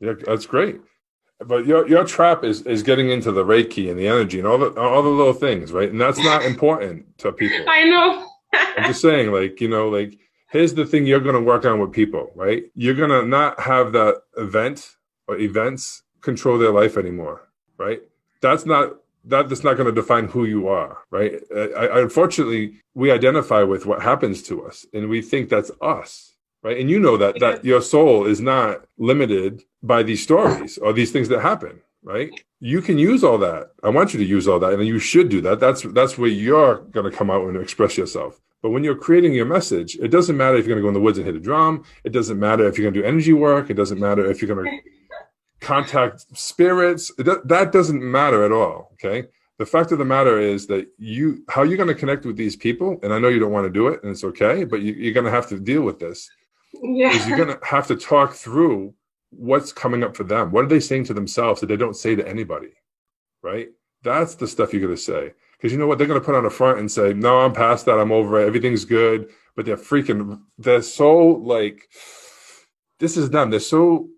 Yeah, that's great. But your trap is getting into the Reiki and the energy and all the little things, right? And that's not important to people. I know. I'm just saying, like, like here's the thing you're gonna work on with people, right? You're gonna not have that event or events control their life anymore, right? That's not that's not going to define who you are, right? Unfortunately, we identify with what happens to us, and we think that's us, right? And you know Yeah. that your soul is not limited by these stories or these things that happen, right? You can use all that. I want you to use all that, and you should do that. That's where you're going to come out and express yourself. But when you're creating your message, it doesn't matter if you're going to go in the woods and hit a drum. It doesn't matter if you're going to do energy work. It doesn't matter if you're going to contact spirits. That doesn't matter at all. Okay. The fact of the matter is that how you're going to connect with these people, and I know you don't want to do it, and it's okay, but you're going to have to deal with this. Is you're Yeah. going to have to talk through what's coming up for them. What are they saying to themselves that they don't say to anybody? Right. That's the stuff you're going to say. Because you know what? They're going to put on a front and say, no, I'm past that. I'm over it. Everything's good. But they're so like, this is them. They're so,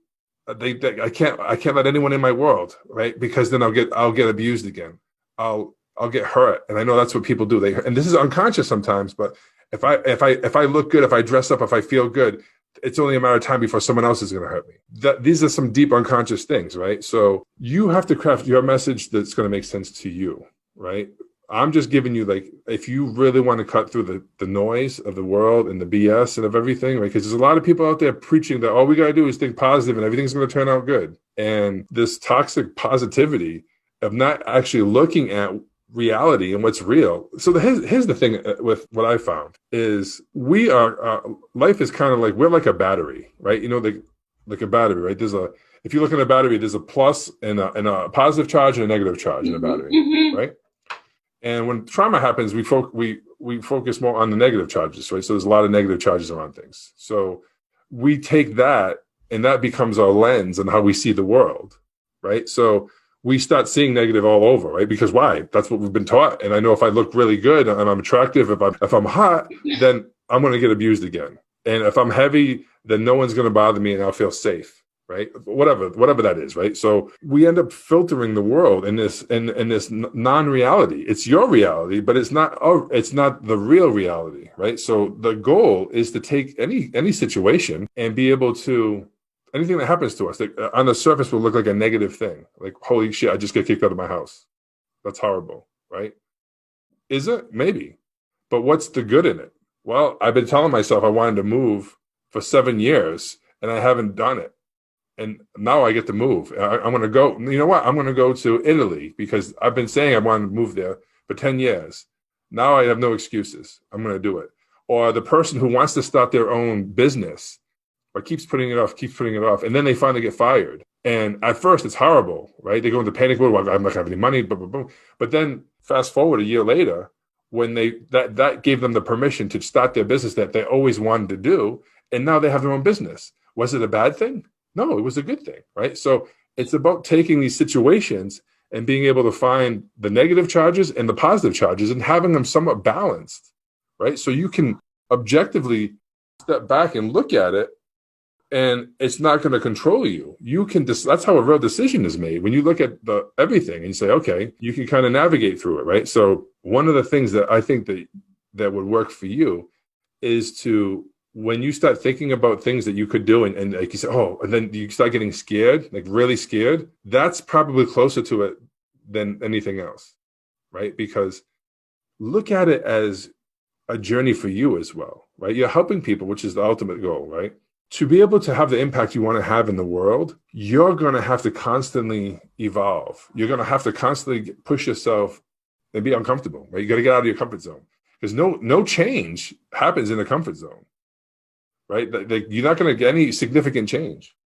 I can't let anyone in my world, right? Because then I'll get abused again. I'll get hurt. And I know that's what people do. And this is unconscious sometimes, but if I look good, if I dress up, if I feel good, it's only a matter of time before someone else is going to hurt me. These are some deep unconscious things, right? So you have to craft your message that's going to make sense to you, right? I'm just giving you, like, if you really want to cut through the noise of the world and the BS and of everything, right? Because there's a lot of people out there preaching that all we got to do is think positive and everything's going to turn out good. And this toxic positivity of not actually looking at reality and what's real. So here's the thing with what I found is we are, life is kind of like, we're like a battery, right? Like a battery, right? If you look at a battery, there's a plus and a positive charge and a negative charge in a battery, Mm-hmm. right? And when trauma happens, we focus more on the negative charges, right? So there's a lot of negative charges around things. So we take that, and that becomes our lens on how we see the world, right? So we start seeing negative all over, right? Because why? That's what we've been taught. And I know if I look really good and I'm attractive, if I'm hot, then I'm going to get abused again. And if I'm heavy, then no one's going to bother me, and I'll feel safe. Right, whatever that is, right? So we end up filtering the world in this non-reality. It's your reality, but it's not the real reality, right? So the goal is to take any situation and be able to, anything that happens to us that on the surface will look like a negative thing, like, holy shit, I just got kicked out of my house. That's horrible, right? Is it? Maybe, but what's the good in it? Well, I've been telling myself I wanted to move for 7 years, and I haven't done it. And now I get to move. I'm going to go. You know what? I'm going to go to Italy because I've been saying I want to move there for 10 years. Now I have no excuses. I'm going to do it. Or the person who wants to start their own business but keeps putting it off. And then they finally get fired. And at first it's horrible, right? They go into panic mode. Well, I'm not going to have any money. Blah, blah, blah. But then fast forward a year later, when that gave them the permission to start their business that they always wanted to do. And now they have their own business. Was it a bad thing? No, it was a good thing, right? So it's about taking these situations and being able to find the negative charges and the positive charges and having them somewhat balanced, right? So you can objectively step back and look at it, and it's not going to control you. That's how a real decision is made. When you look at everything and you say, okay, you can kind of navigate through it, right? So one of the things that I think that would work for you is to, when you start thinking about things that you could do and like you say, oh, and then you start getting scared, like really scared, that's probably closer to it than anything else, right? Because look at it as a journey for you as well, right? You're helping people, which is the ultimate goal, right? To be able to have the impact you want to have in the world, you're going to have to constantly evolve. You're going to have to constantly push yourself and be uncomfortable, right? You got to get out of your comfort zone because no change happens in a comfort zone. Right? You're not going to get any significant change.